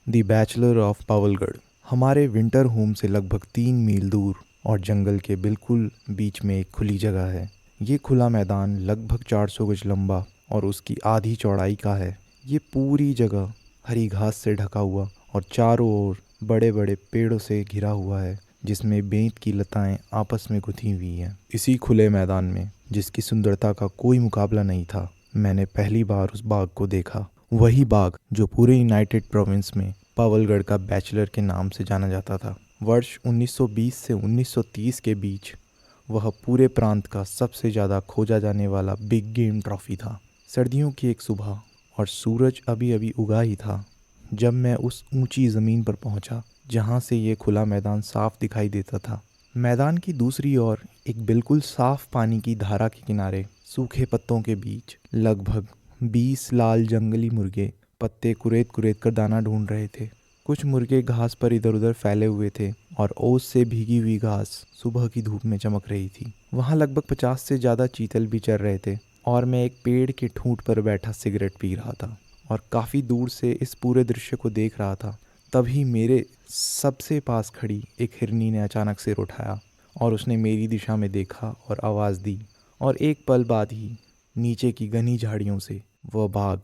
The bachelor of Pawalgarh हमारे winter home से लगभग 3 मील दूर और जंगल के बिल्कुल बीच में एक खुली जगह है। ये खुला मैदान लगभग 400 गज लंबा और उसकी आधी चौड़ाई का है। ये पूरी जगह हरी घास से ढका हुआ और चारों ओर बड़े बड़े पेड़ों से घिरा हुआ है, जिसमें बेंत की लताएं आपस में गुथी हुई हैं। इसी खुले मैदान में, जिसकी सुंदरता का कोई मुकाबला नहीं था, मैंने पहली बार उस बाग को देखा। वही बाग जो पूरे यूनाइटेड प्रोविंस में पावलगढ़ का बैचलर के नाम से जाना जाता था। वर्ष 1920 से 1930 के बीच वह पूरे प्रांत का सबसे ज़्यादा खोजा जाने वाला बिग गेम ट्रॉफी था। सर्दियों की एक सुबह और सूरज अभी अभी उगा ही था जब मैं उस ऊंची ज़मीन पर पहुंचा जहां से ये खुला मैदान साफ दिखाई देता था। मैदान की दूसरी ओर एक बिल्कुल साफ पानी की धारा के किनारे सूखे पत्तों के बीच लगभग 20 लाल जंगली मुर्गे पत्ते कुरेद कुरेद कर दाना ढूंढ रहे थे। कुछ मुर्गे घास पर इधर उधर फैले हुए थे और ओस से भीगी हुई घास सुबह की धूप में चमक रही थी। वहाँ लगभग 50 से ज़्यादा चीतल भी चर रहे थे और मैं एक पेड़ के ठूंठ पर बैठा सिगरेट पी रहा था और काफ़ी दूर से इस पूरे दृश्य को देख रहा था। तभी मेरे सबसे पास खड़ी एक हिरनी ने अचानक सिर उठाया और उसने मेरी दिशा में देखा और आवाज़ दी, और एक पल बाद ही नीचे की घनी झाड़ियों से वह बाघ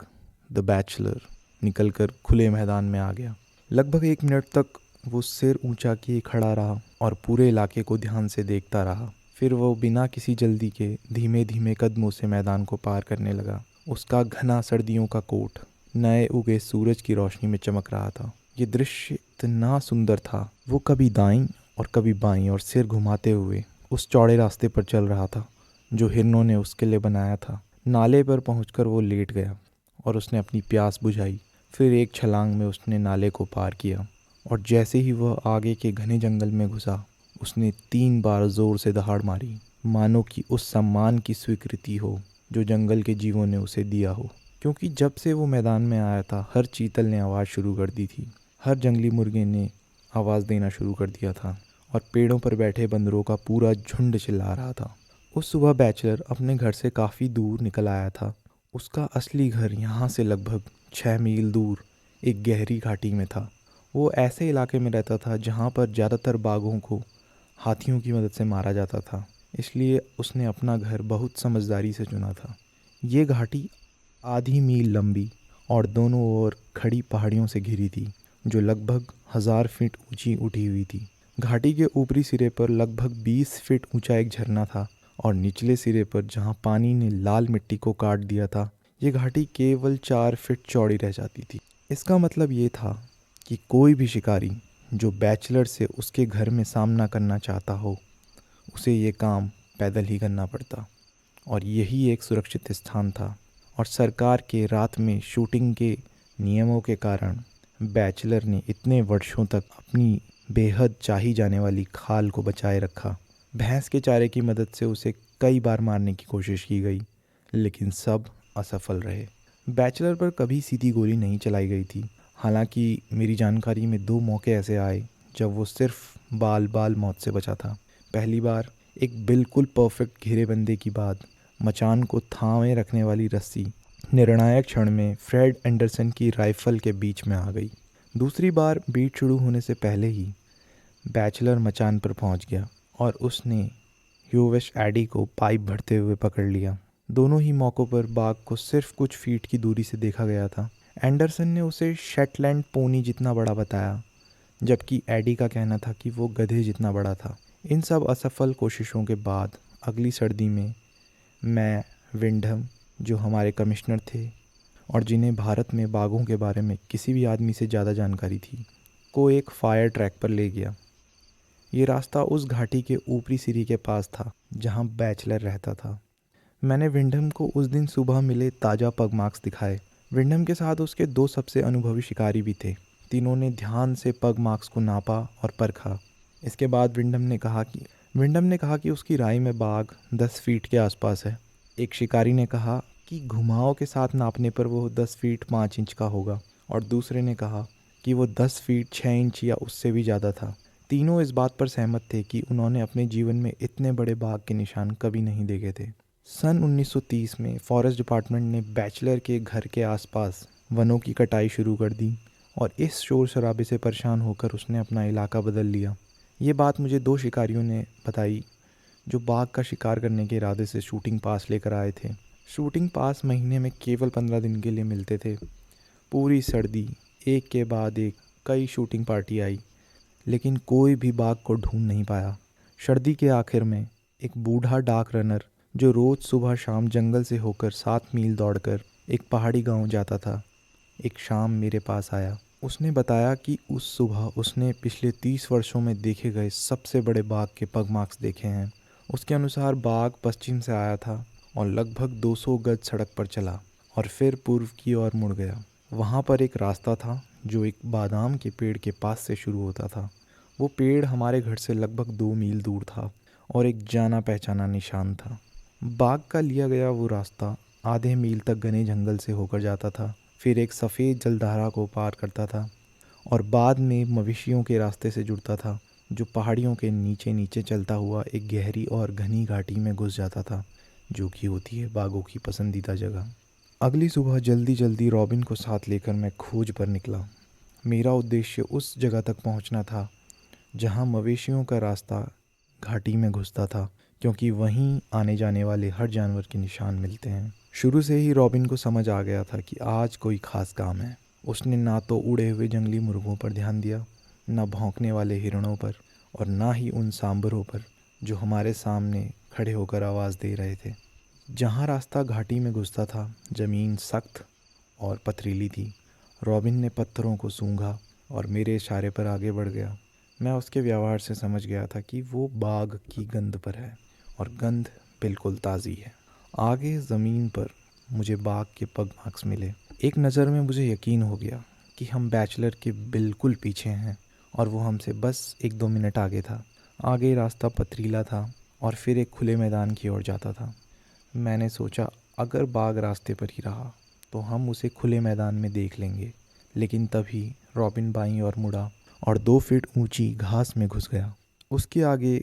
द बैचलर निकलकर खुले मैदान में आ गया। लगभग 1 मिनट तक वो सिर ऊंचा किए खड़ा रहा और पूरे इलाके को ध्यान से देखता रहा। फिर वो बिना किसी जल्दी के धीमे धीमे कदमों से मैदान को पार करने लगा। उसका घना सर्दियों का कोट नए उगे सूरज की रोशनी में चमक रहा था। ये दृश्य इतना सुंदर था। वो कभी दाईं और कभी बाईं और सिर घुमाते हुए उस चौड़े रास्ते पर चल रहा था जो हिरनों ने उसके लिए बनाया था। नाले पर पहुंचकर वो लेट गया और उसने अपनी प्यास बुझाई। फिर एक छलांग में उसने नाले को पार किया और जैसे ही वह आगे के घने जंगल में घुसा, उसने 3 बार जोर से दहाड़ मारी, मानो कि उस सम्मान की स्वीकृति हो जो जंगल के जीवों ने उसे दिया हो। क्योंकि जब से वो मैदान में आया था, हर चीतल ने आवाज़ शुरू कर दी थी, हर जंगली मुर्गे ने आवाज़ देना शुरू कर दिया था और पेड़ों पर बैठे बंदरों का पूरा झुंड चिल्ला रहा था। उस सुबह बैचलर अपने घर से काफ़ी दूर निकल आया था। उसका असली घर यहाँ से लगभग 6 मील दूर एक गहरी घाटी में था। वो ऐसे इलाके में रहता था जहाँ पर ज़्यादातर बाघों को हाथियों की मदद से मारा जाता था, इसलिए उसने अपना घर बहुत समझदारी से चुना था। ये घाटी आधी मील लंबी और दोनों ओर खड़ी पहाड़ियों से घिरी थी जो लगभग 1000 फीट ऊंची उठी हुई थी। घाटी के ऊपरी सिरे पर लगभग 20 फीट ऊंचा एक झरना था और निचले सिरे पर, जहां पानी ने लाल मिट्टी को काट दिया था, ये घाटी केवल 4 फीट चौड़ी रह जाती थी। इसका मतलब ये था कि कोई भी शिकारी जो बैचलर से उसके घर में सामना करना चाहता हो, उसे ये काम पैदल ही करना पड़ता। और यही एक सुरक्षित स्थान था। और सरकार के रात में शूटिंग के नियमों के कारण बैचलर ने इतने वर्षों तक अपनी बेहद चाही जाने वाली खाल को बचाए रखा। भैंस के चारे की मदद से उसे कई बार मारने की कोशिश की गई, लेकिन सब असफल रहे। बैचलर पर कभी सीधी गोली नहीं चलाई गई थी। हालांकि मेरी जानकारी में 2 मौके ऐसे आए जब वो सिर्फ बाल बाल मौत से बचा था। पहली बार एक बिल्कुल परफेक्ट घेरेबंदी के बाद मचान को थामे रखने वाली रस्सी निर्णायक क्षण में फ्रेड एंडरसन की राइफल के बीच में आ गई। दूसरी बार बीट शुरू होने से पहले ही बैचलर मचान पर पहुंच गया और उसने ह्यूवेश एडी को पाइप भरते हुए पकड़ लिया। दोनों ही मौक़ों पर बाघ को सिर्फ कुछ फीट की दूरी से देखा गया था। एंडरसन ने उसे शेटलैंड पोनी जितना बड़ा बताया, जबकि एडी का कहना था कि वो गधे जितना बड़ा था। इन सब असफल कोशिशों के बाद अगली सर्दी में मैं विंडहम, जो हमारे कमिश्नर थे और जिन्हें भारत में बाघों के बारे में किसी भी आदमी से ज़्यादा जानकारी थी, को एक फायर ट्रैक पर ले गया। ये रास्ता उस घाटी के ऊपरी सिरे के पास था जहां बैचलर रहता था। मैंने विंडहम को उस दिन सुबह मिले ताज़ा पग मार्क्स दिखाए। विंडहम के साथ उसके 2 सबसे अनुभवी शिकारी भी थे। तीनों ने ध्यान से पग मार्क्स को नापा और परखा। इसके बाद विंडहम ने कहा कि उसकी राय में बाघ 10 फीट के आसपास है। एक शिकारी ने कहा कि घुमाव के साथ नापने पर वो 10 फीट 5 इंच का होगा और दूसरे ने कहा कि वो 10 फीट 6 इंच या उससे भी ज़्यादा था। तीनों इस बात पर सहमत थे कि उन्होंने अपने जीवन में इतने बड़े बाघ के निशान कभी नहीं देखे थे। सन 1930 में फॉरेस्ट डिपार्टमेंट ने बैचलर के घर के आसपास वनों की कटाई शुरू कर दी और इस शोर शराबे से परेशान होकर उसने अपना इलाका बदल लिया। ये बात मुझे 2 शिकारियों ने बताई जो बाघ का शिकार करने के इरादे से शूटिंग पास लेकर आए थे। शूटिंग पास महीने में केवल 15 दिन के लिए मिलते थे। पूरी सर्दी एक के बाद एक कई शूटिंग पार्टी आई, लेकिन कोई भी बाघ को ढूंढ नहीं पाया। सर्दी के आखिर में एक बूढ़ा डाक रनर जो रोज़ सुबह शाम जंगल से होकर 7 मील दौड़कर एक पहाड़ी गांव जाता था, एक शाम मेरे पास आया। उसने बताया कि उस सुबह उसने पिछले 30 वर्षों में देखे गए सबसे बड़े बाघ के पग मार्क्स देखे हैं। उसके अनुसार बाघ पश्चिम से आया था और लगभग 200 गज सड़क पर चला और फिर पूर्व की ओर मुड़ गया। वहाँ पर एक रास्ता था जो एक बादाम के पेड़ के पास से शुरू होता था। वो पेड़ हमारे घर से लगभग 2 मील दूर था और एक जाना पहचाना निशान था। बाघ का लिया गया वो रास्ता आधे मील तक घने जंगल से होकर जाता था, फिर एक सफ़ेद जलधारा को पार करता था और बाद में मवेशियों के रास्ते से जुड़ता था जो पहाड़ियों के नीचे नीचे चलता हुआ एक गहरी और घनी घाटी में घुस जाता था, जो कि होती है बाघों की पसंदीदा जगह। अगली सुबह जल्दी जल्दी रॉबिन को साथ लेकर मैं खोज पर निकला। मेरा उद्देश्य उस जगह तक पहुंचना था जहां मवेशियों का रास्ता घाटी में घुसता था, क्योंकि वहीं आने जाने वाले हर जानवर के निशान मिलते हैं। शुरू से ही रॉबिन को समझ आ गया था कि आज कोई ख़ास काम है। उसने ना तो उड़े हुए जंगली मुर्गों पर ध्यान दिया, ना भौंकने वाले हिरणों पर, और ना ही उन सांभरों पर जो हमारे सामने खड़े होकर आवाज़ दे रहे थे। जहाँ रास्ता घाटी में घुसता था ज़मीन सख्त और पथरीली थी। रॉबिन ने पत्थरों को सूंघा और मेरे इशारे पर आगे बढ़ गया। मैं उसके व्यवहार से समझ गया था कि वो बाघ की गंध पर है, और गंध बिल्कुल ताज़ी है। आगे ज़मीन पर मुझे बाघ के पग मार्क्स मिले। एक नज़र में मुझे यकीन हो गया कि हम बैचलर के बिल्कुल पीछे हैं और वो हमसे बस 1-2 मिनट आगे था। आगे रास्ता पथरीला था और फिर एक खुले मैदान की ओर जाता था। मैंने सोचा अगर बाघ रास्ते पर ही रहा तो हम उसे खुले मैदान में देख लेंगे, लेकिन तभी रॉबिन बाईं ओर मुड़ा और 2 फीट ऊंची घास में घुस गया। उसके आगे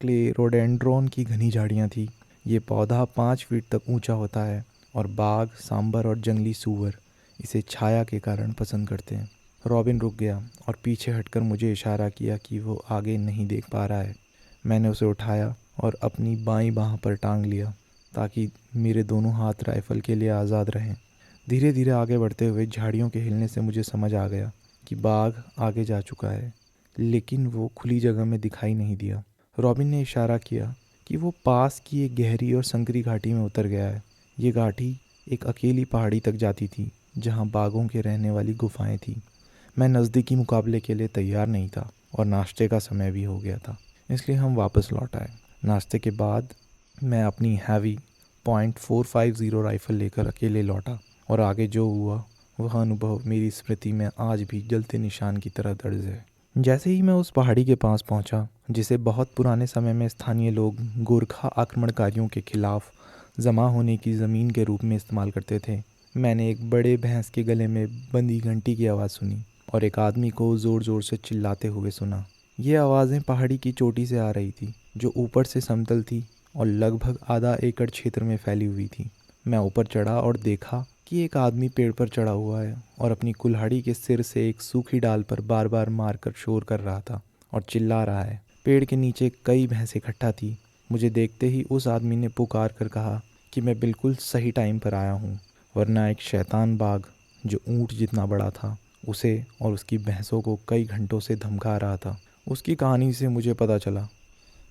क्लेरोडेंड्रोन की घनी झाड़ियाँ थी। ये पौधा 5 फीट तक ऊंचा होता है और बाघ, सांबर और जंगली सूअर इसे छाया के कारण पसंद करते हैं। रॉबिन रुक गया और पीछे हटकर मुझे इशारा किया कि वो आगे नहीं देख पा रहा है। मैंने उसे उठाया और अपनी बाईं बाह पर टांग लिया ताकि मेरे दोनों हाथ राइफ़ल के लिए आज़ाद रहें। धीरे धीरे आगे बढ़ते हुए झाड़ियों के हिलने से मुझे समझ आ गया कि बाघ आगे जा चुका है, लेकिन वो खुली जगह में दिखाई नहीं दिया। रॉबिन ने इशारा किया कि वो पास की एक गहरी और संकरी घाटी में उतर गया है। ये घाटी एक अकेली पहाड़ी तक जाती थी जहाँ बाघों के रहने वाली गुफाएं थीं। मैं नज़दीकी मुकाबले के लिए तैयार नहीं था और नाश्ते का समय भी हो गया था, इसलिए हम वापस लौट आए। नाश्ते के बाद मैं अपनी हैवी .450 राइफ़ल लेकर अकेले लौटा और आगे जो हुआ वह अनुभव मेरी स्मृति में आज भी जलते निशान की तरह दर्ज है। जैसे ही मैं उस पहाड़ी के पास पहुंचा, जिसे बहुत पुराने समय में स्थानीय लोग गोरखा आक्रमणकारियों के खिलाफ जमा होने की ज़मीन के रूप में इस्तेमाल करते थे, मैंने एक बड़े भैंस के गले में बंधी घंटी की आवाज़ सुनी और एक आदमी को ज़ोर ज़ोर से चिल्लाते हुए सुना। ये आवाज़ें पहाड़ी की चोटी से आ रही थी, जो ऊपर से समतल थी और लगभग आधा एकड़ क्षेत्र में फैली हुई थी। मैं ऊपर चढ़ा और देखा कि एक आदमी पेड़ पर चढ़ा हुआ है और अपनी कुल्हाड़ी के सिर से एक सूखी डाल पर बार बार मारकर शोर कर रहा था और चिल्ला रहा है। पेड़ के नीचे कई भैंसें इकट्ठा थी। मुझे देखते ही उस आदमी ने पुकार कर कहा कि मैं बिल्कुल सही टाइम पर आया हूँ, वरना एक शैतान बाघ जो ऊँट जितना बड़ा था उसे और उसकी भैंसों को कई घंटों से धमका रहा था। उसकी कहानी से मुझे पता चला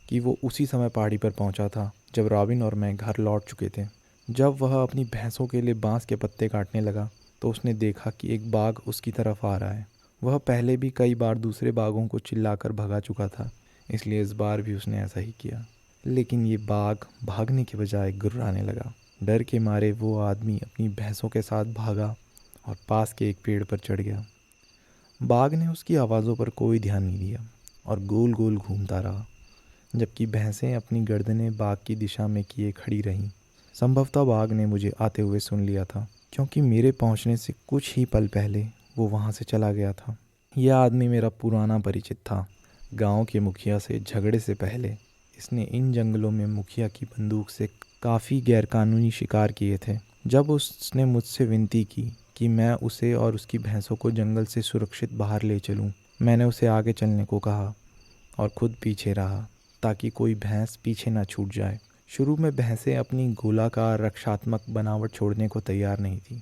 कि वो उसी समय पहाड़ी पर पहुंचा था जब रॉबिन और मैं घर लौट चुके थे। जब वह अपनी भैंसों के लिए बांस के पत्ते काटने लगा तो उसने देखा कि एक बाघ उसकी तरफ आ रहा है। वह पहले भी कई बार दूसरे बाघों को चिल्लाकर भगा चुका था, इसलिए इस बार भी उसने ऐसा ही किया। लेकिन ये बाघ भागने के बजाय गुर्राने लगा। डर के मारे वो आदमी अपनी भैंसों के साथ भागा और पास के एक पेड़ पर चढ़ गया। बाघ ने उसकी आवाज़ों पर कोई ध्यान नहीं दिया और गोल गोल घूमता रहा, जबकि भैंसें अपनी गर्दनें बाघ की दिशा में किए खड़ी रहीं। संभवतः बाघ ने मुझे आते हुए सुन लिया था, क्योंकि मेरे पहुंचने से कुछ ही पल पहले वो वहां से चला गया था। यह आदमी मेरा पुराना परिचित था। गांव के मुखिया से झगड़े से पहले इसने इन जंगलों में मुखिया की बंदूक से काफ़ी गैरकानूनी शिकार किए थे। जब उसने मुझसे विनती की कि मैं उसे और उसकी भैंसों को जंगल से सुरक्षित बाहर ले चलूं। मैंने उसे आगे चलने को कहा और खुद पीछे रहा ताकि कोई भैंस पीछे ना छूट जाए। शुरू में भैंसें अपनी गोलाकार रक्षात्मक बनावट छोड़ने को तैयार नहीं थी,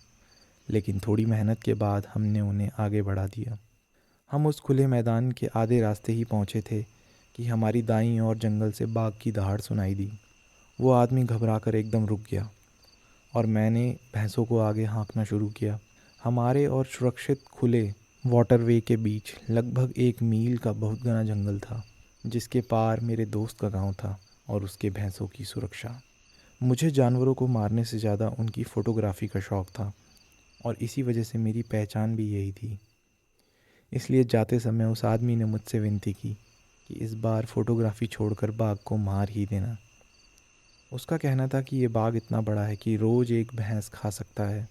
लेकिन थोड़ी मेहनत के बाद हमने उन्हें आगे बढ़ा दिया। हम उस खुले मैदान के आधे रास्ते ही पहुंचे थे कि हमारी दाईं ओर जंगल से बाघ की दहाड़ सुनाई दी। वो आदमी घबराकर एकदम रुक गया और मैंने भैंसों को आगे हाँकना शुरू किया। हमारे और सुरक्षित खुले वाटरवे के बीच लगभग 1 मील का बहुत घना जंगल था, जिसके पार मेरे दोस्त का गांव था और उसके भैंसों की सुरक्षा। मुझे जानवरों को मारने से ज़्यादा उनकी फ़ोटोग्राफ़ी का शौक़ था और इसी वजह से मेरी पहचान भी यही थी। इसलिए जाते समय उस आदमी ने मुझसे विनती की कि इस बार फ़ोटोग्राफ़ी छोड़कर बाघ को मार ही देना। उसका कहना था कि ये बाघ इतना बड़ा है कि रोज़ एक भैंस खा सकता है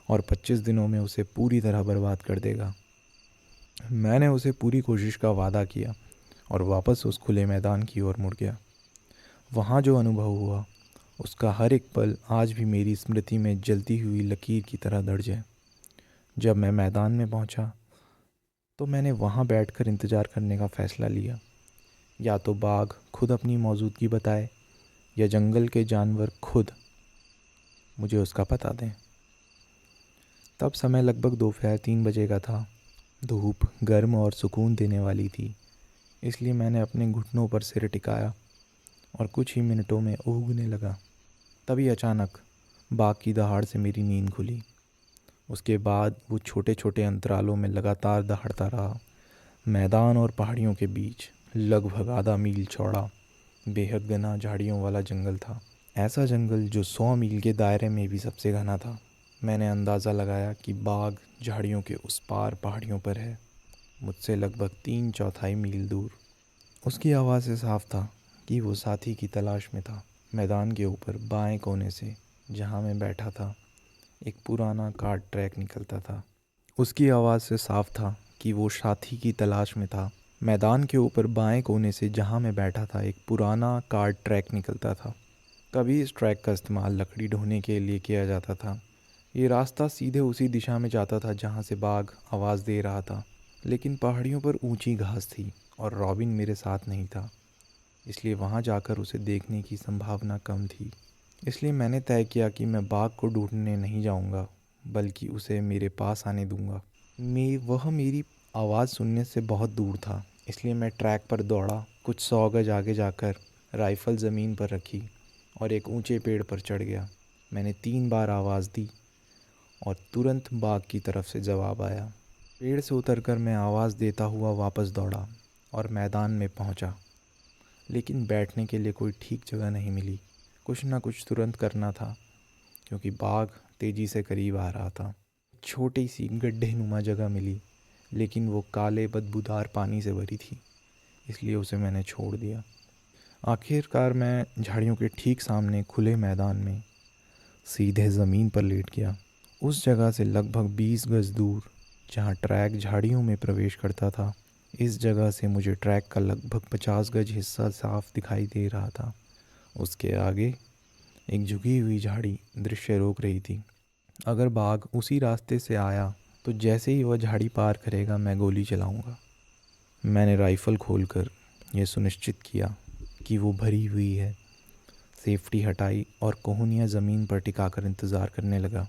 और 25 दिनों में उसे पूरी तरह बर्बाद कर देगा। मैंने उसे पूरी कोशिश का वादा किया और वापस उस खुले मैदान की ओर मुड़ गया। वहाँ जो अनुभव हुआ उसका हर एक पल आज भी मेरी स्मृति में जलती हुई लकीर की तरह दर्ज है। जब मैं मैदान में पहुँचा तो मैंने वहाँ बैठकर इंतज़ार करने का फ़ैसला लिया। या तो बाघ खुद अपनी मौजूदगी बताए या जंगल के जानवर खुद मुझे उसका पता दें। तब समय लगभग दोपहर 3 बजे का था। धूप गर्म और सुकून देने वाली थी, इसलिए मैंने अपने घुटनों पर सिर टिकाया और कुछ ही मिनटों में ऊँघने लगा। तभी अचानक बाघ की दहाड़ से मेरी नींद खुली। उसके बाद वो छोटे छोटे अंतरालों में लगातार दहाड़ता रहा। मैदान और पहाड़ियों के बीच लगभग आधा मील चौड़ा बेहद घना झाड़ियों वाला जंगल था। ऐसा जंगल जो 100 मील के दायरे में भी सबसे घना था। मैंने अंदाज़ा लगाया कि बाघ झाड़ियों के उस पार पहाड़ियों पर है, मुझसे लगभग 3/4 मील दूर। उसकी आवाज़ से साफ था कि वो साथी की तलाश में था। मैदान के ऊपर बाएं कोने से जहाँ मैं बैठा था एक पुराना कार्ट ट्रैक निकलता था। उसकी आवाज़ से साफ था कि वो साथी की तलाश में था। मैदान के ऊपर बाएं कोने से जहाँ मैं बैठा था एक पुराना कार्ट ट्रैक निकलता था। कभी इस ट्रैक का इस्तेमाल लकड़ी ढोने के लिए किया जाता था। ये रास्ता सीधे उसी दिशा में जाता था जहाँ से बाघ आवाज़ दे रहा था, लेकिन पहाड़ियों पर ऊंची घास थी और रॉबिन मेरे साथ नहीं था, इसलिए वहाँ जाकर उसे देखने की संभावना कम थी। इसलिए मैंने तय किया कि मैं बाघ को ढूंढने नहीं जाऊँगा, बल्कि उसे मेरे पास आने दूँगा। वह मेरी आवाज़ सुनने से बहुत दूर था, इसलिए मैं ट्रैक पर दौड़ा। कुछ 100 गज आगे जाकर राइफ़ल ज़मीन पर रखी और एक ऊंचे पेड़ पर चढ़ गया। मैंने 3 बार आवाज़ दी और तुरंत बाघ की तरफ से जवाब आया। पेड़ से उतरकर मैं आवाज़ देता हुआ वापस दौड़ा और मैदान में पहुंचा, लेकिन बैठने के लिए कोई ठीक जगह नहीं मिली। कुछ ना कुछ तुरंत करना था क्योंकि बाघ तेज़ी से करीब आ रहा था। छोटी सी गड्ढेनुमा जगह मिली, लेकिन वो काले बदबूदार पानी से भरी थी, इसलिए उसे मैंने छोड़ दिया। आखिरकार मैं झाड़ियों के ठीक सामने खुले मैदान में सीधे ज़मीन पर लेट गया। उस जगह से लगभग 20 गज दूर जहाँ ट्रैक झाड़ियों में प्रवेश करता था, इस जगह से मुझे ट्रैक का लगभग 50 गज हिस्सा साफ दिखाई दे रहा था। उसके आगे एक झुकी हुई झाड़ी दृश्य रोक रही थी। अगर बाघ उसी रास्ते से आया तो जैसे ही वह झाड़ी पार करेगा मैं गोली चलाऊंगा। मैंने राइफ़ल खोलकर यह सुनिश्चित किया कि वो भरी हुई है, सेफ्टी हटाई और कोहनियाँ ज़मीन पर टिकाकर इंतज़ार करने लगा।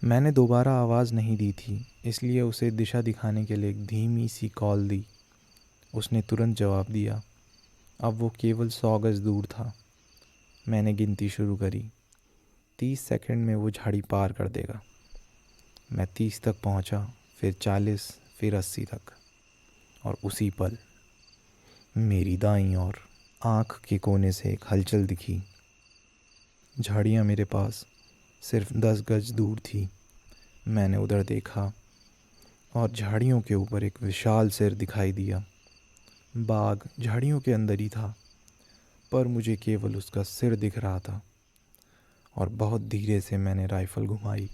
मैंने दोबारा आवाज़ नहीं दी थी, इसलिए उसे दिशा दिखाने के लिए एक धीमी सी कॉल दी। उसने तुरंत जवाब दिया। अब वो केवल 100 गज दूर था। मैंने गिनती शुरू करी। 30 सेकंड में वो झाड़ी पार कर देगा। मैं 30 तक पहुंचा, फिर 40, फिर 80 तक, और उसी पल मेरी दाईं ओर आँख के कोने से एक हलचल दिखी। झाड़ियाँ मेरे पास सिर्फ 10 गज दूर थी। मैंने उधर देखा और झाड़ियों के ऊपर एक विशाल सिर दिखाई दिया। बाघ झाड़ियों के अंदर ही था, पर मुझे केवल उसका सिर दिख रहा था। और बहुत धीरे से मैंने राइफ़ल घुमाई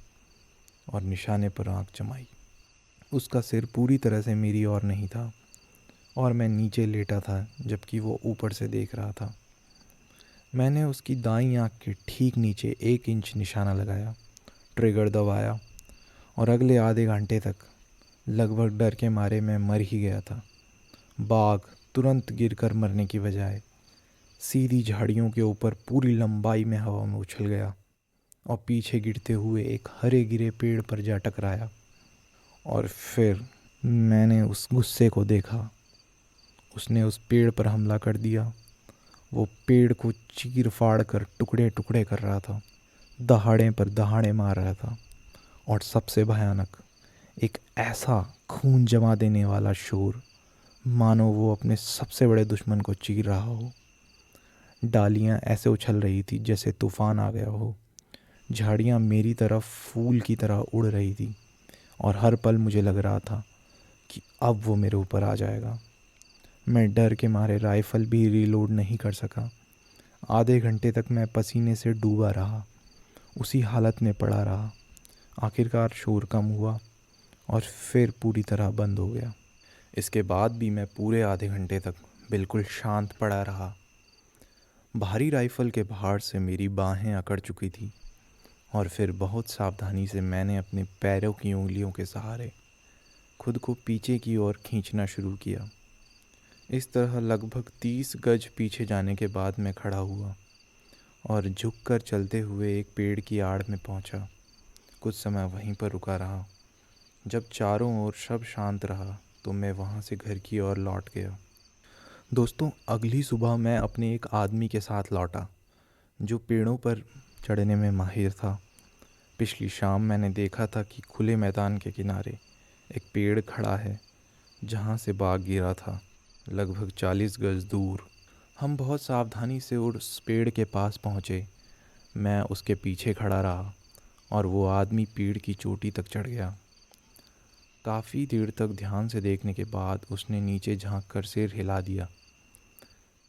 और निशाने पर आँख जमाई। उसका सिर पूरी तरह से मेरी ओर नहीं था और मैं नीचे लेटा था, जबकि वो ऊपर से देख रहा था। मैंने उसकी दाईं आँख के ठीक नीचे 1 इंच निशाना लगाया, ट्रिगर दबाया और अगले आधे घंटे तक लगभग डर के मारे मैं मर ही गया था। बाघ तुरंत गिरकर मरने की बजाय सीधी झाड़ियों के ऊपर पूरी लंबाई में हवा में उछल गया और पीछे गिरते हुए एक हरे गिरे पेड़ पर जा टकराया। और फिर मैंने उस गुस्से को देखा। उसने उस पेड़ पर हमला कर दिया। वो पेड़ को चीर फाड़ कर टुकड़े टुकड़े कर रहा था, दहाड़े पर दहाड़े मार रहा था। और सबसे भयानक, एक ऐसा खून जमा देने वाला शोर, मानो वो अपने सबसे बड़े दुश्मन को चीर रहा हो। डालियां ऐसे उछल रही थी जैसे तूफान आ गया हो। झाड़ियां मेरी तरफ फूल की तरह उड़ रही थी और हर पल मुझे लग रहा था कि अब वो मेरे ऊपर आ जाएगा। मैं डर के मारे राइफ़ल भी रीलोड नहीं कर सका। आधे घंटे तक मैं पसीने से डूबा रहा, उसी हालत में पड़ा रहा। आखिरकार शोर कम हुआ और फिर पूरी तरह बंद हो गया। इसके बाद भी मैं पूरे आधे घंटे तक बिल्कुल शांत पड़ा रहा। भारी राइफ़ल के भार से मेरी बाहें अकड़ चुकी थी और फिर बहुत सावधानी से मैंने अपने पैरों की उंगलियों के सहारे खुद को पीछे की ओर खींचना शुरू किया। इस तरह लगभग 30 गज पीछे जाने के बाद मैं खड़ा हुआ और झुककर चलते हुए एक पेड़ की आड़ में पहुंचा। कुछ समय वहीं पर रुका रहा। जब चारों ओर सब शांत रहा तो मैं वहां से घर की ओर लौट गया। दोस्तों, अगली सुबह मैं अपने एक आदमी के साथ लौटा जो पेड़ों पर चढ़ने में माहिर था। पिछली शाम मैंने देखा था कि खुले मैदान के किनारे एक पेड़ खड़ा है जहाँ से बाघ गिरा था, लगभग 40 गज दूर। हम बहुत सावधानी से उस पेड़ के पास पहुँचे। मैं उसके पीछे खड़ा रहा और वो आदमी पेड़ की चोटी तक चढ़ गया। काफ़ी देर तक ध्यान से देखने के बाद उसने नीचे झांक कर सिर हिला दिया।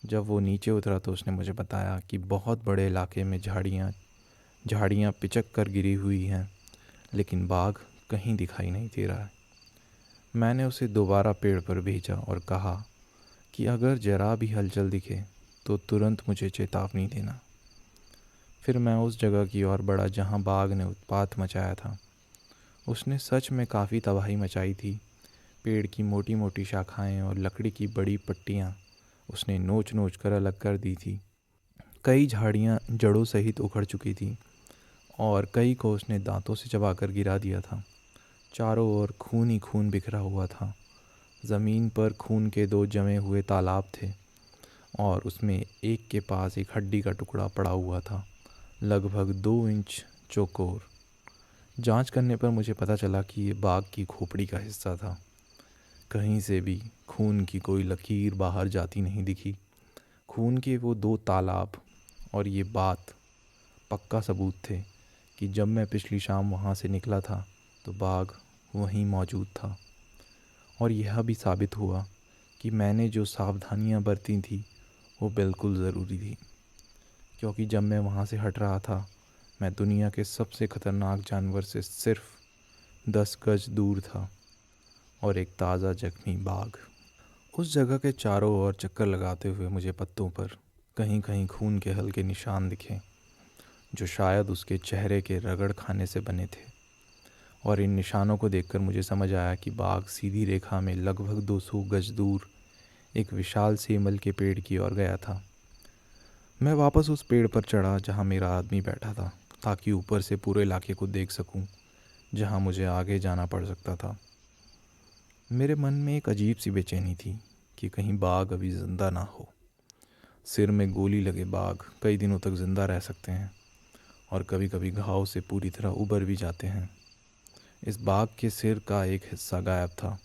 जब वो नीचे उतरा तो उसने मुझे बताया कि बहुत बड़े इलाके में झाड़ियाँ पिचक कर गिरी हुई हैं, लेकिन बाघ कहीं दिखाई नहीं दे रहा है। मैंने उसे दोबारा पेड़ पर भेजा और कहा कि अगर जरा भी हलचल दिखे तो तुरंत मुझे चेतावनी देना। फिर मैं उस जगह की ओर बढ़ा जहाँ बाघ ने उत्पात मचाया था। उसने सच में काफ़ी तबाही मचाई थी। पेड़ की मोटी मोटी शाखाएं और लकड़ी की बड़ी पट्टियाँ उसने नोच नोच कर अलग कर दी थी। कई झाड़ियाँ जड़ों सहित उखड़ चुकी थी और कई को उसने दांतों से चबाकर गिरा दिया था। चारों ओर खून ही खून बिखरा हुआ था। ज़मीन पर खून के 2 जमे हुए तालाब थे और उसमें एक के पास एक हड्डी का टुकड़ा पड़ा हुआ था, लगभग 2 इंच चौकोर। जांच करने पर मुझे पता चला कि ये बाघ की खोपड़ी का हिस्सा था। कहीं से भी खून की कोई लकीर बाहर जाती नहीं दिखी। खून के वो 2 तालाब और ये बात पक्का सबूत थे कि जब मैं पिछली शाम वहाँ से निकला था तो बाघ वहीं मौजूद था। और यह भी साबित हुआ कि मैंने जो सावधानियाँ बरती थी वो बिल्कुल ज़रूरी थी, क्योंकि जब मैं वहाँ से हट रहा था मैं दुनिया के सबसे ख़तरनाक जानवर से सिर्फ 10 गज दूर था और एक ताज़ा जख्मी बाघ। उस जगह के चारों ओर चक्कर लगाते हुए मुझे पत्तों पर कहीं कहीं खून के हल्के निशान दिखे, जो शायद उसके चेहरे के रगड़ खाने से बने थे। और इन निशानों को देखकर मुझे समझ आया कि बाघ सीधी रेखा में लगभग 200 गज दूर एक विशाल सेमल के पेड़ की ओर गया था। मैं वापस उस पेड़ पर चढ़ा जहाँ मेरा आदमी बैठा था, ताकि ऊपर से पूरे इलाके को देख सकूं, जहाँ मुझे आगे जाना पड़ सकता था। मेरे मन में एक अजीब सी बेचैनी थी कि कहीं बाघ अभी ज़िंदा ना हो। सिर में गोली लगे बाघ कई दिनों तक ज़िंदा रह सकते हैं और कभी कभी घाव से पूरी तरह उबर भी जाते हैं। इस बाघ के सिर का एक हिस्सा गायब था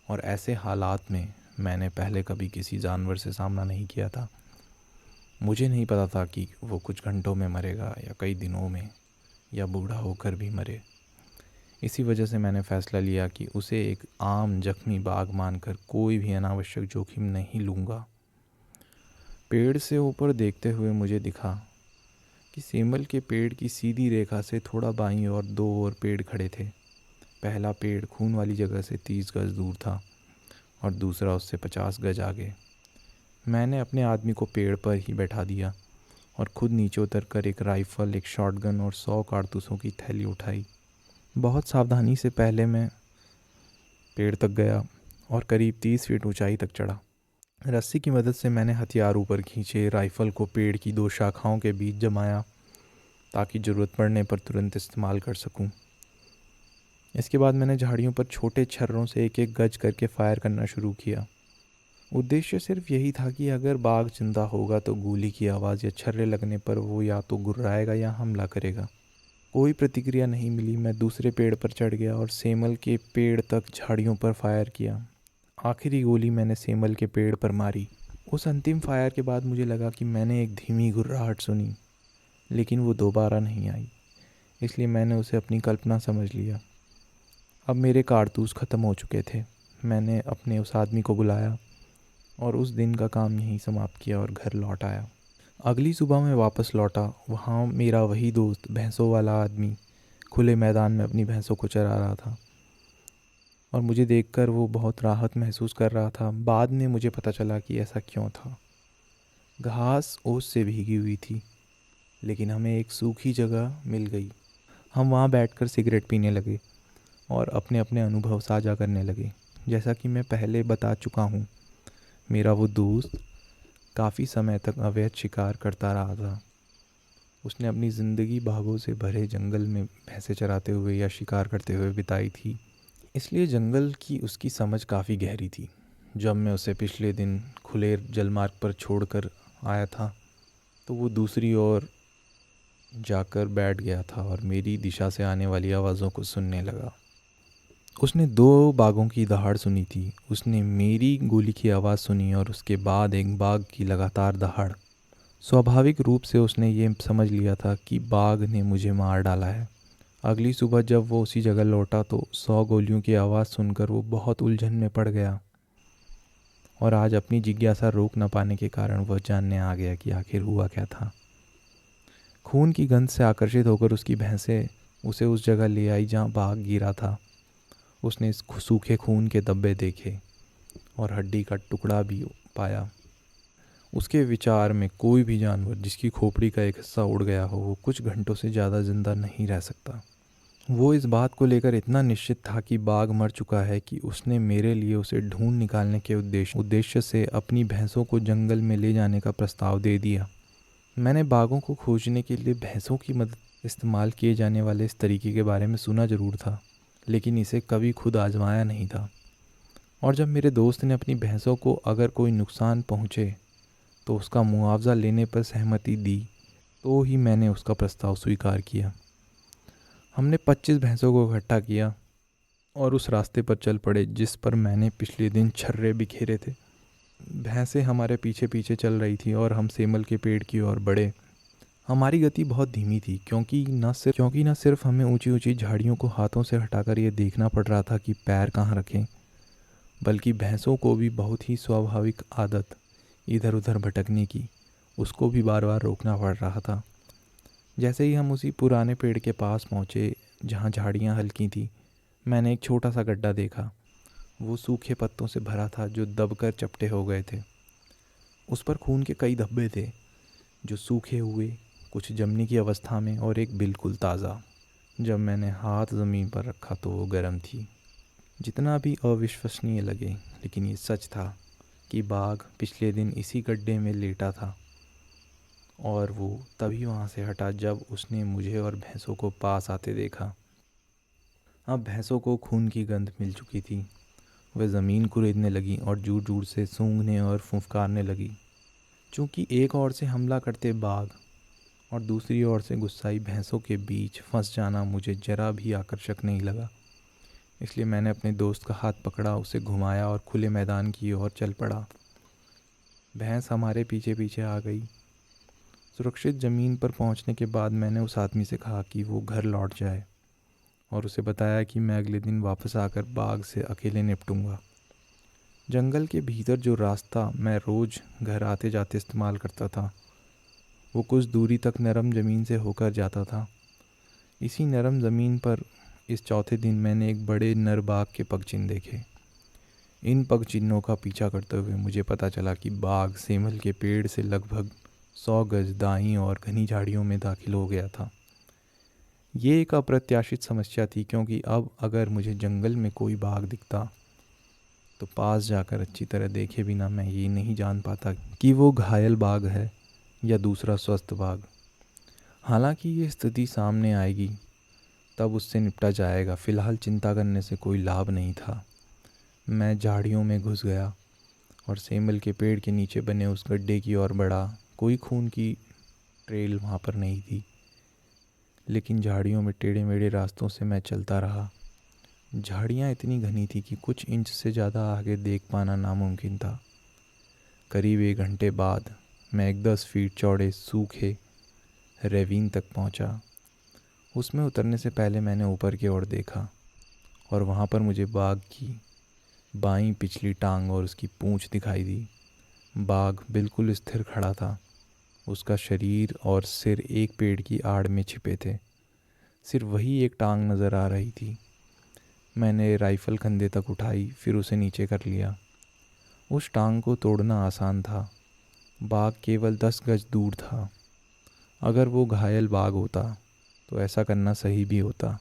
और ऐसे हालात में मैंने पहले कभी किसी जानवर से सामना नहीं किया था। मुझे नहीं पता था कि वो कुछ घंटों में मरेगा या कई दिनों में या बूढ़ा होकर भी मरे। इसी वजह से मैंने फ़ैसला लिया कि उसे एक आम जख्मी बाघ मानकर कोई भी अनावश्यक जोखिम नहीं लूँगा। पेड़ से ऊपर देखते हुए मुझे दिखा कि सेमल के पेड़ की सीधी रेखा से थोड़ा बाईं और 2 और पेड़ खड़े थे। पहला पेड़ खून वाली जगह से 30 गज दूर था और दूसरा उससे 50 गज आगे। मैंने अपने आदमी को पेड़ पर ही बैठा दिया और खुद नीचे उतरकर एक राइफ़ल, एक शॉटगन और 100 कारतूसों की थैली उठाई। बहुत सावधानी से पहले मैं पेड़ तक गया और करीब 30 फीट ऊंचाई तक चढ़ा। रस्सी की मदद से मैंने हथियार ऊपर खींचे, राइफल को पेड़ की 2 शाखाओं के बीच जमाया ताकि ज़रूरत पड़ने पर तुरंत इस्तेमाल कर सकूं। इसके बाद मैंने झाड़ियों पर छोटे छर्रों से एक एक गज करके फायर करना शुरू किया। उद्देश्य सिर्फ यही था कि अगर बाघ जिंदा होगा तो गोली की आवाज़ या छर्रे लगने पर वो या तो गुर्राएगा या हमला करेगा। कोई प्रतिक्रिया नहीं मिली। मैं दूसरे पेड़ पर चढ़ गया और सेमल के पेड़ तक झाड़ियों पर फायर किया। आखिरी गोली मैंने सेमल के पेड़ पर मारी। उस अंतिम फायर के बाद मुझे लगा कि मैंने एक धीमी गुर्राहट सुनी, लेकिन वो दोबारा नहीं आई, इसलिए मैंने उसे अपनी कल्पना समझ लिया। अब मेरे कारतूस ख़त्म हो चुके थे। मैंने अपने उस आदमी को बुलाया और उस दिन का काम यहीं समाप्त किया और घर लौट आया। अगली सुबह मैं वापस लौटा। वहाँ मेरा वही दोस्त, भैंसों वाला आदमी, खुले मैदान में अपनी भैंसों को चरा रहा था और मुझे देखकर वो बहुत राहत महसूस कर रहा था। बाद में मुझे पता चला कि ऐसा क्यों था। घास ओस से भीगी हुई थी, लेकिन हमें एक सूखी जगह मिल गई। हम वहाँ बैठकर सिगरेट पीने लगे और अपने अपने अनुभव साझा करने लगे। जैसा कि मैं पहले बता चुका हूँ, मेरा वो दोस्त काफ़ी समय तक अवैध शिकार करता रहा था। उसने अपनी ज़िंदगी बाघों से भरे जंगल में भैंसे चराते हुए या शिकार करते हुए बिताई थी, इसलिए जंगल की उसकी समझ काफ़ी गहरी थी। जब मैं उसे पिछले दिन खुले जलमार्ग पर छोड़कर आया था तो वो दूसरी ओर जाकर बैठ गया था और मेरी दिशा से आने वाली आवाज़ों को सुनने लगा। उसने 2 बाघों की दहाड़ सुनी थी। उसने मेरी गोली की आवाज़ सुनी और उसके बाद एक बाघ की लगातार दहाड़। स्वाभाविक रूप से उसने ये समझ लिया था कि बाघ ने मुझे मार डाला है। अगली सुबह जब वो उसी जगह लौटा तो 100 गोलियों की आवाज़ सुनकर वो बहुत उलझन में पड़ गया और आज अपनी जिज्ञासा रोक न पाने के कारण वह जानने आ गया कि आखिर हुआ क्या था। खून की गंध से आकर्षित होकर उसकी भैंसें उसे उस जगह ले आई जहाँ बाघ गिरा था। उसने इस सूखे खून के धब्बे देखे और हड्डी का टुकड़ा भी पाया। उसके विचार में कोई भी जानवर जिसकी खोपड़ी का एक हिस्सा उड़ गया हो वो कुछ घंटों से ज़्यादा जिंदा नहीं रह सकता। वो इस बात को लेकर इतना निश्चित था कि बाघ मर चुका है कि उसने मेरे लिए उसे ढूंढ निकालने के उद्देश्य से अपनी भैंसों को जंगल में ले जाने का प्रस्ताव दे दिया। मैंने बाघों को खोजने के लिए भैंसों की मदद इस्तेमाल किए जाने वाले इस तरीके के बारे में सुना ज़रूर था, लेकिन इसे कभी खुद आजमाया नहीं था। और जब मेरे दोस्त ने अपनी भैंसों को अगर कोई नुकसान पहुँचे तो उसका मुआवजा लेने पर सहमति दी, तो ही मैंने उसका प्रस्ताव स्वीकार किया। हमने 25 भैंसों को इकट्ठा किया और उस रास्ते पर चल पड़े जिस पर मैंने पिछले दिन छर्रे बिखेरे थे। भैंसें हमारे पीछे पीछे चल रही थी और हम सेमल के पेड़ की ओर बढ़े। हमारी गति बहुत धीमी थी क्योंकि न सिर्फ हमें ऊंची ऊंची झाड़ियों को हाथों से हटाकर ये देखना पड़ रहा था कि पैर कहाँ रखें, बल्कि भैंसों को भी बहुत ही स्वाभाविक आदत इधर उधर भटकने की, उसको भी बार बार रोकना पड़ रहा था। जैसे ही हम उसी पुराने पेड़ के पास पहुँचे जहाँ झाड़ियाँ हल्की थी, मैंने एक छोटा सा गड्ढा देखा। वो सूखे पत्तों से भरा था जो दबकर चपटे हो गए थे। उस पर खून के कई धब्बे थे, जो सूखे हुए, कुछ जमने की अवस्था में और एक बिल्कुल ताज़ा। जब मैंने हाथ ज़मीन पर रखा तो वो गर्म थी। जितना भी अविश्वसनीय लगे, लेकिन ये सच था कि बाघ पिछले दिन इसी गड्ढे में लेटा था और वो तभी वहाँ से हटा जब उसने मुझे और भैंसों को पास आते देखा। अब भैंसों को खून की गंध मिल चुकी थी। वह ज़मीन कुरेदने लगी और जोर जोर से सूंघने और फुफकारने लगी। चूँकि एक ओर से हमला करते बाघ और दूसरी ओर से गुस्साई भैंसों के बीच फंस जाना मुझे जरा भी आकर्षक नहीं लगा, इसलिए मैंने अपने दोस्त का हाथ पकड़ा, उसे घुमाया और खुले मैदान की ओर चल पड़ा। भैंस हमारे पीछे पीछे आ गई। सुरक्षित ज़मीन पर पहुंचने के बाद मैंने उस आदमी से कहा कि वो घर लौट जाए और उसे बताया कि मैं अगले दिन वापस आकर बाघ से अकेले निपटूंगा। जंगल के भीतर जो रास्ता मैं रोज़ घर आते जाते इस्तेमाल करता था, वो कुछ दूरी तक नरम ज़मीन से होकर जाता था। इसी नरम ज़मीन पर इस चौथे दिन मैंने एक बड़े नर बाघ के पगचिन्ह देखे। इन पगचिन्हों का पीछा करते हुए मुझे पता चला कि बाघ सेमल के पेड़ से लगभग 100 गज दाईं और घनी झाड़ियों में दाखिल हो गया था। ये एक अप्रत्याशित समस्या थी, क्योंकि अब अगर मुझे जंगल में कोई बाघ दिखता तो पास जाकर अच्छी तरह देखे बिना मैं ये नहीं जान पाता कि वो घायल बाघ है या दूसरा स्वस्थ बाघ। हालांकि ये स्थिति सामने आएगी तब उससे निपटा जाएगा, फ़िलहाल चिंता करने से कोई लाभ नहीं था। मैं झाड़ियों में घुस गया और सेमल के पेड़ के नीचे बने उस गड्ढे की ओर बढ़ा। कोई खून की ट्रेल वहाँ पर नहीं थी, लेकिन झाड़ियों में टेढ़े मेढ़े रास्तों से मैं चलता रहा। झाड़ियाँ इतनी घनी थी कि कुछ इंच से ज़्यादा आगे देख पाना नामुमकिन था। करीब 1 घंटे बाद मैं एक 10 फीट चौड़े सूखे रेवीन तक पहुंचा। उसमें उतरने से पहले मैंने ऊपर की ओर देखा और वहां पर मुझे बाघ की बाईं पिछली टांग और उसकी पूंछ दिखाई दी। बाघ बिल्कुल स्थिर खड़ा था। उसका शरीर और सिर एक पेड़ की आड़ में छिपे थे। सिर्फ वही एक टांग नज़र आ रही थी। मैंने राइफ़ल कंधे तक उठाई, फिर उसे नीचे कर लिया। उस टांग को तोड़ना आसान था। बाघ केवल 10 गज दूर था। अगर वो घायल बाघ होता तो ऐसा करना सही भी होता,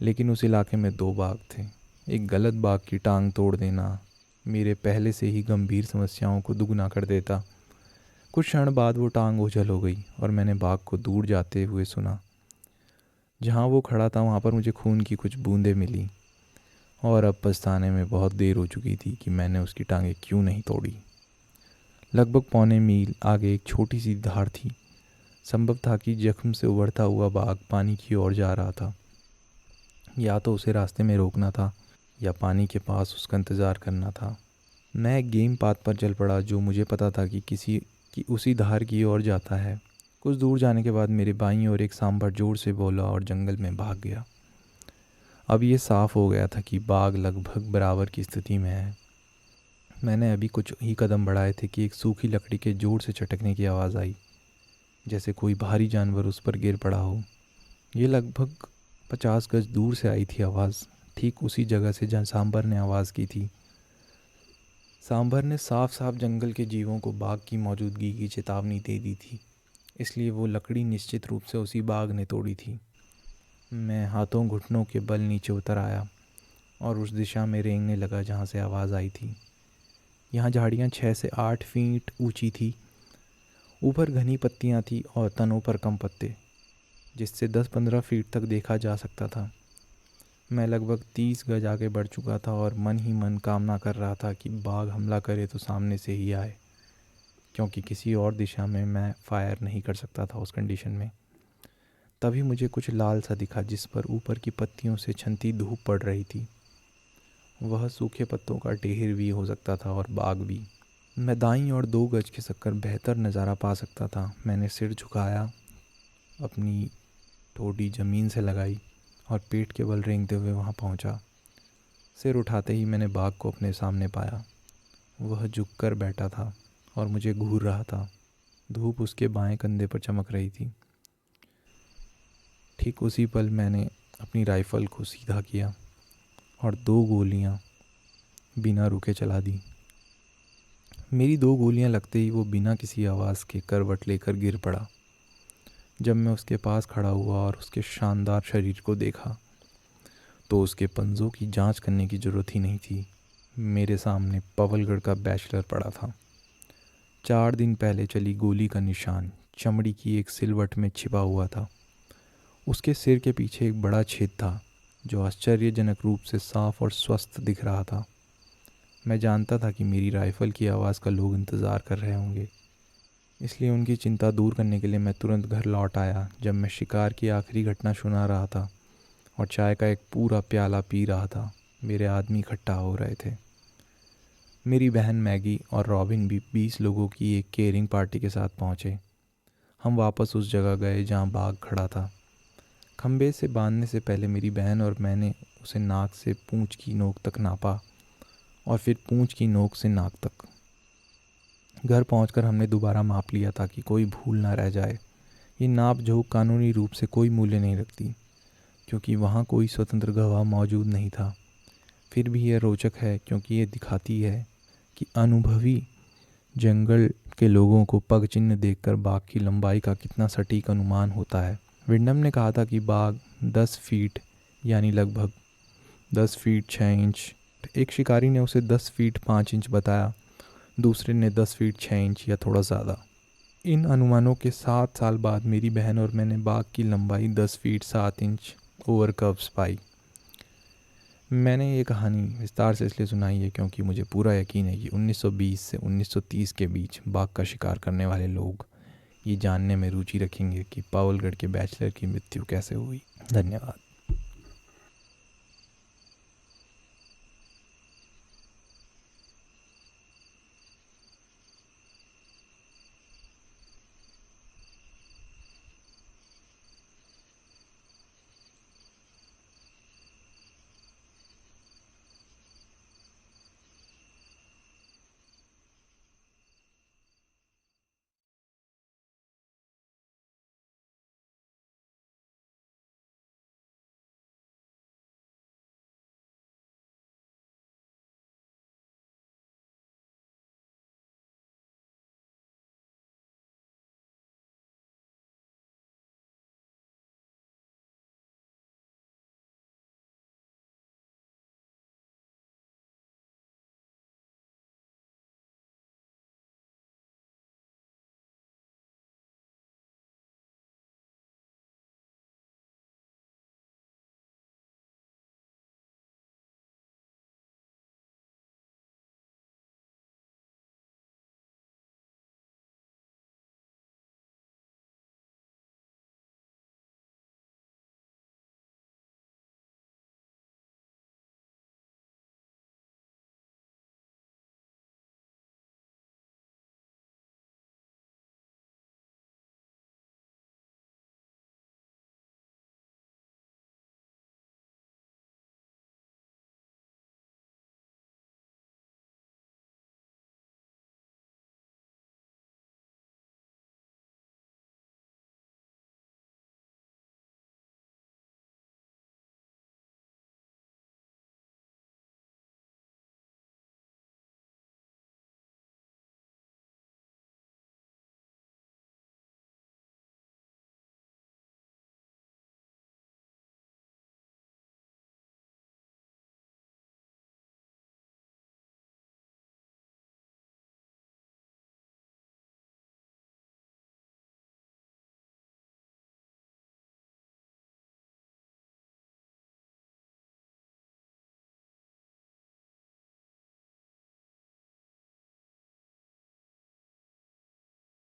लेकिन उस इलाके में 2 बाघ थे। एक गलत बाघ की टांग तोड़ देना मेरे पहले से ही गंभीर समस्याओं को दुगना कर देता। कुछ क्षण बाद वो टांग ओझल हो गई और मैंने बाघ को दूर जाते हुए सुना। जहाँ वो खड़ा था वहाँ पर मुझे खून की कुछ बूंदें मिली और अब पछताने में बहुत देर हो चुकी थी कि मैंने उसकी टांगें क्यों नहीं तोड़ी। लगभग पौने मील आगे एक छोटी सी धार थी। संभव था कि जख्म से उभरता हुआ बाघ पानी की ओर जा रहा था। या तो उसे रास्ते में रोकना था या पानी के पास उसका इंतज़ार करना था। मैं एक गेम पाथ पर चल पड़ा जो मुझे पता था कि किसी की उसी धार की ओर जाता है। कुछ दूर जाने के बाद मेरे बाईं ओर एक सांभर जोर से बोला और जंगल में भाग गया। अब ये साफ हो गया था कि बाघ लगभग बराबर की स्थिति में है। मैंने अभी कुछ ही कदम बढ़ाए थे कि एक सूखी लकड़ी के जोर से चटकने की आवाज़ आई, जैसे कोई भारी जानवर उस पर गिर पड़ा हो। ये लगभग 50 गज दूर से आई थी आवाज़, ठीक उसी जगह से जहाँ सांभर ने आवाज़ की थी। सांभर ने साफ साफ जंगल के जीवों को बाघ की मौजूदगी की चेतावनी दे दी थी, इसलिए वो लकड़ी निश्चित रूप से उसी बाघ ने तोड़ी थी। मैं हाथों घुटनों के बल नीचे उतर आया और उस दिशा में रेंगने लगा जहाँ से आवाज़ आई थी। यहाँ झाड़ियाँ 6 से 8 फीट ऊंची थी। ऊपर घनी पत्तियाँ थी और तनों पर कम पत्ते, जिससे 10-15 फीट तक देखा जा सकता था। मैं लगभग 30 गज आगे बढ़ चुका था और मन ही मन कामना कर रहा था कि बाघ हमला करे तो सामने से ही आए, क्योंकि किसी और दिशा में मैं फायर नहीं कर सकता था उस कंडीशन में। तभी मुझे कुछ लाल सा दिखा जिस पर ऊपर की पत्तियों से छनती धूप पड़ रही थी। वह सूखे पत्तों का ढेर भी हो सकता था और बाघ भी। मैं दाईं और 2 गज खिसककर बेहतर नज़ारा पा सकता था। मैंने सिर झुकाया, अपनी ठोड़ी ज़मीन से लगाई और पेट के बल रेंगते हुए वहाँ पहुँचा। सिर उठाते ही मैंने बाघ को अपने सामने पाया। वह झुककर बैठा था और मुझे घूर रहा था। धूप उसके बाएं कंधे पर चमक रही थी। ठीक उसी पल मैंने अपनी राइफ़ल को सीधा किया और 2 गोलियां बिना रुके चला दी। मेरी 2 गोलियां लगते ही वो बिना किसी आवाज़ के करवट लेकर गिर पड़ा। जब मैं उसके पास खड़ा हुआ और उसके शानदार शरीर को देखा तो उसके पंजों की जांच करने की ज़रूरत ही नहीं थी। मेरे सामने पवलगढ़ का बैचलर पड़ा था। 4 दिन पहले चली गोली का निशान चमड़ी की एक सिलवट में छिपा हुआ था। उसके सिर के पीछे एक बड़ा छेद था जो आश्चर्यजनक रूप से साफ और स्वस्थ दिख रहा था। मैं जानता था कि मेरी राइफ़ल की आवाज़ का लोग इंतज़ार कर रहे होंगे, इसलिए उनकी चिंता दूर करने के लिए मैं तुरंत घर लौट आया। जब मैं शिकार की आखिरी घटना सुना रहा था और चाय का एक पूरा प्याला पी रहा था, मेरे आदमी इकट्ठा हो रहे थे। मेरी बहन मैगी और रॉबिन भी 20 लोगों की एक केयरिंग पार्टी के साथ पहुँचे। हम वापस उस जगह गए जहाँ बाघ खड़ा था। खंबे से बांधने से पहले मेरी बहन और मैंने उसे नाक से पूंछ की नोक तक नापा और फिर पूंछ की नोक से नाक तक। घर पहुंचकर हमने दोबारा माप लिया ताकि कोई भूल ना रह जाए। ये नाप जोख कानूनी रूप से कोई मूल्य नहीं रखती, क्योंकि वहाँ कोई स्वतंत्र गवाह मौजूद नहीं था। फिर भी यह रोचक है क्योंकि ये दिखाती है कि अनुभवी जंगल के लोगों को पग चिन्ह देखकर बाघ की लंबाई का कितना सटीक अनुमान होता है। विंडम ने कहा था कि बाघ 10 फीट यानी लगभग 10 फीट 6 इंच। एक शिकारी ने उसे 10 फीट 5 इंच बताया, दूसरे ने 10 फीट 6 इंच या थोड़ा ज़्यादा। इन अनुमानों के 7 साल बाद मेरी बहन और मैंने बाघ की लंबाई 10 फीट 7 इंच ओवर कर्व्स पाई। मैंने ये कहानी विस्तार से इसलिए सुनाई है क्योंकि मुझे पूरा यकीन है कि 1920 से 1930 के बीच बाघ का शिकार करने वाले लोग ये जानने में रुचि रखेंगे कि पावलगढ़ के बैचलर की मृत्यु कैसे हुई। धन्यवाद।